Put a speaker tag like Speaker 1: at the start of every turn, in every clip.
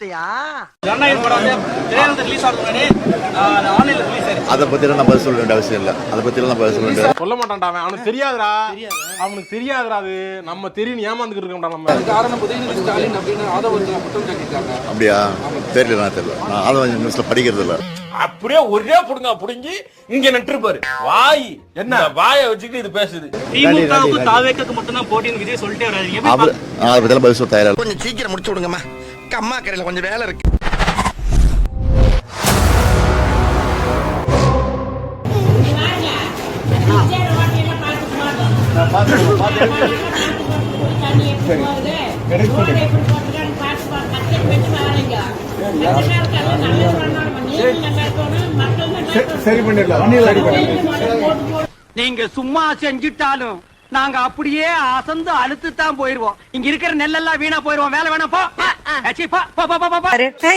Speaker 1: பரவாயில்லையா?
Speaker 2: அதை பத்தி நான் பதில் சொல்ல வேண்டிய அவசியம் இல்லை. அதை பத்தி நான் பதில் சொல்ல வேண்டிய
Speaker 3: சொல்ல மாட்டான்டா அவன். அவனுக்கு தெரியாதுடா. அவனுக்கு தெரியாதுடா. அது நம்ம தெரியும் ஏமாந்துக்கிட்டு இருக்கோம்டா நம்ம.
Speaker 4: காரணம் உதயநிதி ஸ்டாலின் அப்படின்னு ஆதவர்ஜுனா குற்றம் சாட்டியிருக்காங்க.
Speaker 2: அப்படியா? தெரியல, நான் தெரியல. நான் ஆதவர்ஜுனா நியூஸ்ல படிக்கிறது இல்லை.
Speaker 5: அப்படியே ஒரே புடுங்க புடுங்கி இங்க நட்டுருப்பாரு. வாய் என்ன வாயை வச்சுக்கிட்டு இது பேசுது.
Speaker 6: திமுகவுக்கு தாவேக்கு மட்டும் தான் போட்டின்னு விஜய் சொல்லிட்டே வராதீங்க.
Speaker 2: அதை பத்தி பதில் சொல்ல தயாரா.
Speaker 1: கொஞ்சம் சீக்கிரம் முடிச்சு விடுங்கம்மா. கம்மா கரையில கொஞ்சம் வேலை இருக்கு. நீங்க சும்மா செஞ்சுட்டாலும் நாங்க அப்படியே அசந்து அழுத்து தான் போயிருவோம். இங்க இருக்கிற நெல்லெல்லாம் வீணா போயிருவோம். வேலை வேணா போ.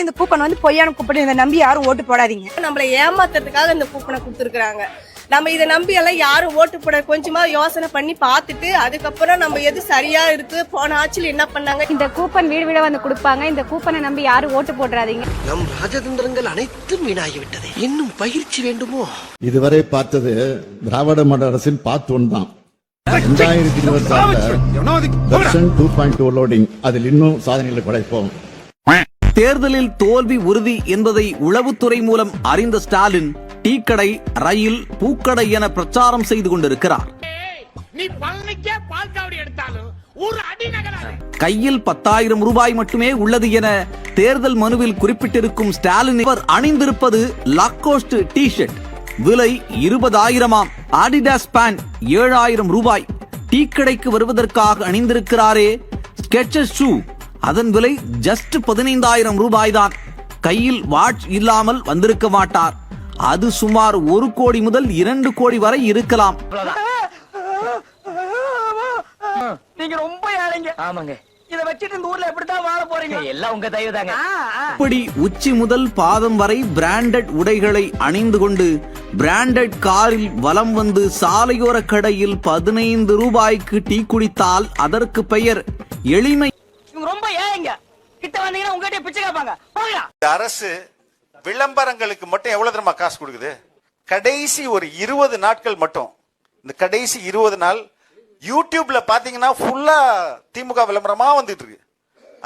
Speaker 7: இந்த கூப்பன் வந்து பொய்யான கூப்பன். இதை நம்பி யாரும் ஓட்டு போடாதீங்க.
Speaker 8: நம்மளை ஏமாத்துறதுக்காக இந்த கூப்பனை கொடுத்துருக்காங்க. நம்ம இதை நம்பி எல்லாம் யாரும் ஓட்டு போட கொஞ்சமா யோசனை பண்ணி பார்த்துட்டு அதுக்கப்புறம் நம்ம எது சரியா இருக்கு போன ஆட்சியில் என்ன பண்ணாங்க.
Speaker 7: இந்த கூப்பன் வீடு வீட வந்து கொடுப்பாங்க. இந்த கூப்பனை நம்பி யாரும் ஓட்டு போடாதீங்க.
Speaker 1: நம் ராஜதந்திரங்கள் அனைத்தும் வீணாகிவிட்டது. இன்னும் பயிற்சி வேண்டுமோ?
Speaker 2: இதுவரை பார்த்தது திராவிட மாடல் அரசின் பார்ட் 1 தான். 2026 லோடிங். அதில் இன்னும் சாதனைகளை படைப்போம்.
Speaker 9: தேர்தலில் தோல்வி உறுதி என்பதை உளவுத்துறை மூலம் அறிந்த ஸ்டாலின் டீ கடை, ரயில், பூக்கடை என பிரச்சாரம் செய்து கொண்டிருக்கிறார். கையில் 10,000 ரூபாய் மட்டுமே உள்ளது என தேர்தல் மனுவில் குறிப்பிட்டிருக்கும் ஸ்டாலின் இவர் அணிந்திருப்பது லாக்கோஸ்ட் டி ஷர்ட். விலை 20,000. ஆடிடாஸ் பேண்ட் 7,000 ரூபாய். டீ கடைக்கு வருவதற்காக அணிந்திருக்கிறாரே ஸ்கெச்சஸ் ஷூ, அதன் விலை ஜஸ்ட் 15,000 ரூபாய் தான். கையில் வாட்ச் இல்லாமல் வந்திருக்க மாட்டார். அது சுமார் 1 கோடி முதல் 2 கோடி வரை இருக்கலாம்.
Speaker 1: நீங்க ரொம்ப ஏழைங்க. ஆமாங்க. இத வச்சிட்டு இந்த ஊர்ல எப்படிதான் வாழ போறீங்க? எல்லாம் உங்க தயவு தாங்க.
Speaker 9: இப்படி உச்சி முதல் பாதம் வரை பிராண்டட் உடைகளை அணிந்து கொண்டு பிராண்டட் காரில் வலம் வந்து சாலையோர கடையில் 15 ரூபாய்க்கு டீ குடித்தால் அதற்கு பெயர் எளிமை.
Speaker 1: ரொம்ப ஏழைங்க. கிட்ட வந்தீங்கன்னா உங்ககிட்ட பிச்சை கேட்பாங்க.
Speaker 10: அரசு விளம்பரங்களுக்கு மட்டும் எவ்வளவு தெரியுமா காசு கொடுக்குது? கடைசி ஒரு 20 நாட்கள் மட்டும், இந்த கடைசி 20 நாள் யூடியூப்ல பாத்தீங்கன்னா ஃபுல்லா திமுக விளம்பரமா வந்துட்டு இருக்கு.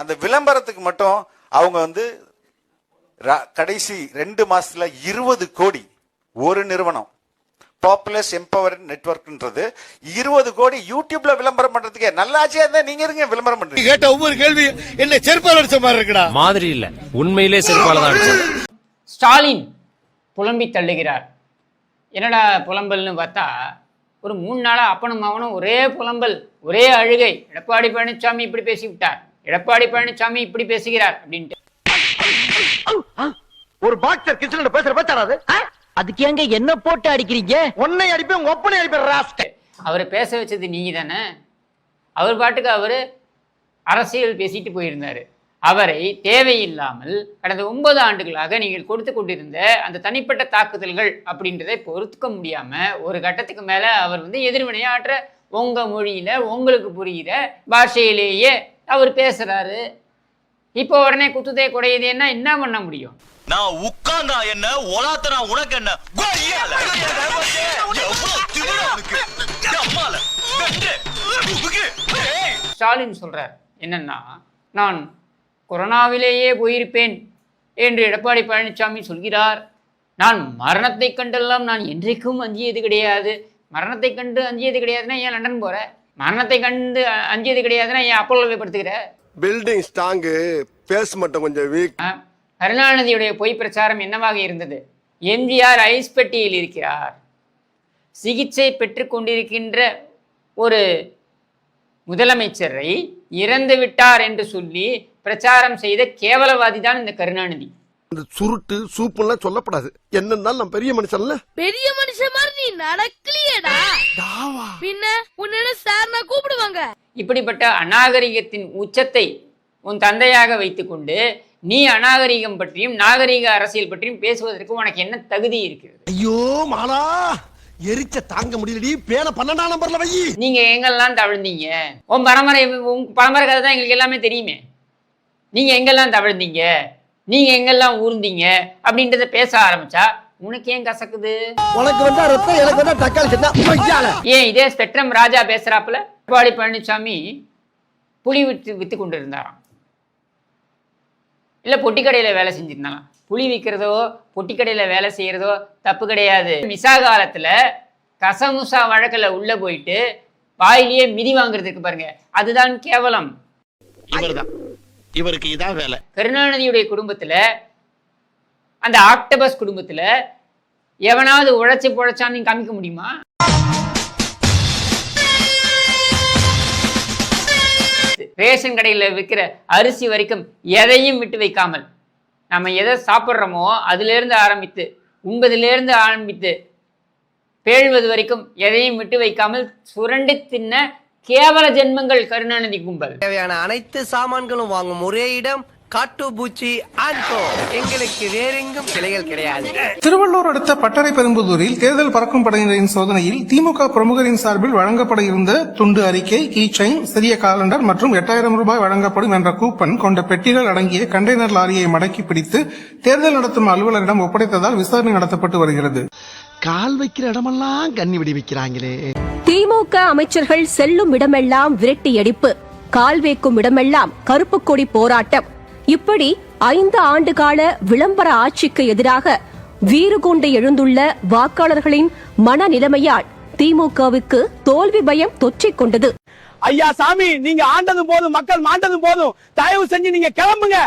Speaker 10: அந்த விளம்பரத்துக்கு மட்டும் அவங்க வந்து கடைசி 2 மாசத்துல 20 கோடி ஒரு நிறுவனம் பாப்புலஸ் எம்பவர் நெட்வொர்க்ன்றது 20 கோடி யூடியூப்ல விளம்பரம் பண்றதுக்கே. நல்லாச்சியா இருந்தா நீங்க இருங்க விளம்பரம் பண்றீங்க. கேட்ட ஒவ்வொரு கேள்வி என்ன செருப்பால அடிச்ச மாதிரி இருக்குடா.
Speaker 5: மாதிரி இல்ல, உண்மையிலே செருப்பால தான் அடிச்சது.
Speaker 11: ஸ்டாலின் புலம்பி தள்ளுகிறார். என்னடா புலம்பல்னு பார்த்தா ஒரு 3 நாளா அப்பனும் அவனும் ஒரே புலம்பல், ஒரே அழுகை. எடப்பாடி பழனிசாமி இப்படி பேசிவிட்டார், எடப்பாடி பழனிசாமி இப்படி பேசுகிறார் அப்படின்ட்டு.
Speaker 1: ஒரு பாக்ஸர் கிச்சன்ல பேசுற பேச்சாராது. அதுக்கு எங்க என்ன போட்டு அடிக்கிறீங்க? ஒன்னை அடிப்பேன், உங்க ஒப்பனை அடிப்பேன்.
Speaker 11: அவரை பேச வச்சது நீங்க தானே. அவர் பாட்டுக்கு அவரு அரசியல் பேசிட்டு போயிருந்தாரு. அவரை தேவையில்லாமல் கடந்த 9 ஆண்டுகளாக நீங்கள் கொடுத்து கொண்டிருந்த அந்த தனிப்பட்ட தாக்குதல்கள் அப்படின்றதை பொறுத்துக்க முடியாம ஒரு கட்டத்துக்கு மேல அவர் வந்து எதிர்வினையாற்ற உங்க மொழியில உங்களுக்கு புரிகிற பாஷையிலேயே அவர் பேசுறாரு. இப்போ உடனே குத்துதே குடையுதேன்னா என்ன பண்ண முடியும்?
Speaker 5: நான் உட்கார்ந்தா என்ன, ஒலாத்தனா உனக்கு என்ன?
Speaker 11: ஸ்டாலின் சொல்றார் என்னன்னா, நான் கொரோனாவிலேயே போயிருப்பேன் என்று எடப்பாடி பழனிசாமி சொல்கிறார். நான் மரணத்தை கண்டெல்லாம் நான் என்றைக்கும் அஞ்சியது கிடையாது. மரணத்தை கண்டு அஞ்சியது கிடையாதுன்னா ஏன் லண்டன் போற? மரணத்தை கண்டு அஞ்சியது கிடையாதுன்னா ஏன் அப்போலோவை படுத்துக்கிற?
Speaker 10: பில்டிங் ஸ்ட்ராங், பேஸ் மட்டும் கொஞ்சம் வீக்.
Speaker 11: கருணாநிதியுடைய பொய் பிரச்சாரம் என்னவாக இருந்தது? எம்ஜிஆர் ஐஸ் பெட்டியில் இருக்கிறார், சிகிச்சை பெற்றுக் கொண்டிருக்கின்ற ஒரு முதலமைச்சரை இறந்து விட்டார் என்று சொல்லி பிரச்சாரம் செய்த கேவலவாதி தான் இந்த கருணாநிதி.
Speaker 10: இந்த சுருட்டு சூப்புலாம் சொல்லப்படாது. என்னன்னாலும் நான் பெரிய மனுஷன்ல.
Speaker 8: பெரிய மனுஷன் மாதிரி நீ நடக்கலையேடா. பின்ன உன்ன சார்னா கூப்பிடுவாங்க.
Speaker 11: இப்படிப்பட்ட அநாகரிகத்தின் உச்சத்தை உன் தந்தையாக வைத்துக்கொண்டு நீ அநாகரிகம் பற்றியும் நாகரிக அரசியல் பற்றியும் பேசுவதற்கு உனக்கு என்ன தகுதி இருக்கிறது?
Speaker 1: ஐயோ மாலா, எரிச்ச தாங்க முடியலடி. பேன 12ஆம் நம்பர்ல வை. நீங்க
Speaker 11: எங்கெல்லாம் தவிழ்ந்தீங்க? உன் பரம்பரை கதை தான் எங்களுக்கு எல்லாமே தெரியுமே. நீங்க எங்கெல்லாம் தவிழ்ந்தீங்க? நீங்க எங்கெல்லாம் ஊர்ந்தீங்க அப்படின்றத பேச ஆரம்பிச்சா உனக்கு ஏன் கசக்குது?
Speaker 1: உனக்கு வந்தா ரத்தம், எனக்கு வந்தா தக்காளி சட்னா.
Speaker 11: ஏன் இதே ஸ்பெக்ட்ரம் ராஜா பேசுறாப்புல எடப்பாடி பழனிசாமி புலி வித்து கொண்டு இருந்தாராம், இல்ல பொட்டிக்கடையில வேலை செஞ்சிருந்தாலாம். புளி விற்கிறதோ பொட்டிக்கடையில வேலை செய்யறதோ தப்பு கிடையாது. மிசா காலத்துல கசமுசா வழக்கில் உள்ள போயிட்டு வாயிலேயே மிதி வாங்குறதுக்கு பாருங்க, அதுதான் கேவலம்.
Speaker 1: இவருக்கு இதான் வேலை.
Speaker 11: கருணாநிதியுடைய குடும்பத்துல, அந்த ஆக்டோபஸ் குடும்பத்துல எவனாவது உழைச்சி பொழைச்சான்னு காமிக்க முடியுமா? ரேஷன் கடையில விற்கிற அரிசி வரைக்கும் எதையும் விட்டு வைக்காமல், நம்ம எதை சாப்பிட்றோமோ அதுல இருந்து ஆரம்பித்து உண்பதிலிருந்து ஆரம்பித்து பேழ்வது வரைக்கும் எதையும் விட்டு வைக்காமல் சுரண்டி தின்ன கேவல ஜென்மங்கள் கருணாநிதி கும்பல்.
Speaker 1: தேவையான அனைத்து சாமான்களும் வாங்கும் ஒரே இடம் காட்டுப்பூச்சி ஆன்கோ. எங்களுக்கு வேறெங்கும் கிளைகள் கிடையாது.
Speaker 3: திருவள்ளூர் அடுத்த பட்டறை பெரும்புதூரில் தேர்தல் பறக்கும் படையினரின் சோதனையில் திமுக பிரமுகரின் சார்பில் வழங்கப்பட இருந்த துண்டு அறிக்கை, கீ செயின், சிறிய காலண்டர் மற்றும் 8000 ரூபாய் வழங்கப்படும் என்ற கூப்பன் கொண்ட பெட்டிகள் அடங்கிய கண்டெய்னர் லாரியை மடக்கி பிடித்து தேர்தல் நடத்தும் அலுவலரிடம் ஒப்படைத்ததால் விசாரணை நடத்தப்பட்டு வருகிறது.
Speaker 1: கால் வைக்கிற இடமெல்லாம் கண்ணி விடி வைக்கிறாங்களே.
Speaker 7: திமுக அமைச்சர்கள் செல்லும் இடமெல்லாம் விரட்டி அடிப்பு, கால் வைக்கும் இடமெல்லாம் கருப்பு கொடி போராட்டம். இப்படி 5 ஆண்டு கால விளம்பர ஆட்சிக்கு எதிராக வீறு கொண்டு எழுந்துள்ள வாக்காளர்களின் மனநிலைமையால் திமுகவுக்கு தோல்வி பயம் தொற்றிக் கொண்டது.
Speaker 1: ஐயா சாமி, நீங்க ஆண்டதும் போதும், மக்கள் மாண்டதும் போதும், தயவு செஞ்சு நீங்க கிளம்புங்க.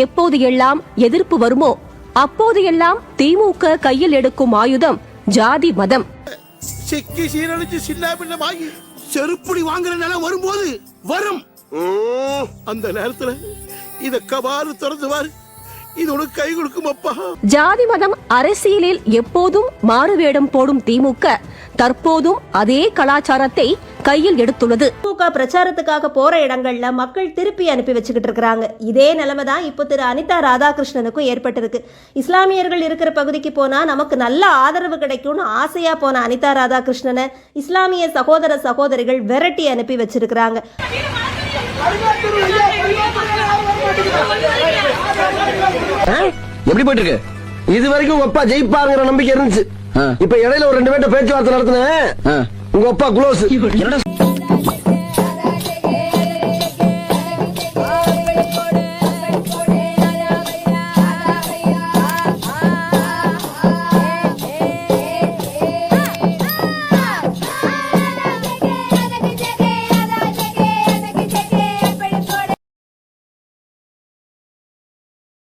Speaker 7: எப்போது எல்லாம் எதிர்ப்பு வருமோ அப்போது எல்லாம் திமுக கையில் எடுக்கும் ஆயுதம் ஜாதி மதம்.
Speaker 1: சிக்கி சீரழிச்சு சின்ன பின்னமாகி செருப்புடி வாங்குற நிலம் வரும்போது வரும். அந்த நேரத்துல இத கபாறு திறந்துவாரு, இது உனக்கு கை கொடுக்கும் அப்பா.
Speaker 7: ஜாதி மதம் அரசியலில் எப்போதும் மாறுவேடம் போடும் திமுக தற்போதும் அதே கலாச்சாரத்தை கையில் எடுத்துள்ளது.
Speaker 8: திமுக பிரச்சாரத்துக்காக போற இடங்கள்ல மக்கள் திருப்பி அனுப்பி வச்சுக்கிட்டு இருக்காங்க. இதே நிலைமை தான் இப்போ திரு அனிதா ராதாகிருஷ்ணனுக்கும் ஏற்பட்டிருக்கு. இஸ்லாமியர்கள் இருக்கிற பகுதிக்கு போனா நமக்கு நல்ல ஆதரவு கிடைக்கும்னு ஆசையா போன அனிதா ராதாகிருஷ்ணனை இஸ்லாமிய சகோதர சகோதரிகள் விரட்டி அனுப்பி வச்சிருக்கிறாங்க.
Speaker 1: எப்படி போயிட்டு இருக்கு? இது வரைக்கும் உங்க அப்பா ஜெயிப்பாங்கிற நம்பிக்கை இருந்துச்சு. இப்ப இடையில ஒரு 2 பேர்ட்ட பேச்சுவார்த்தை நடத்தின உங்க அப்பா க்ளோஸ்.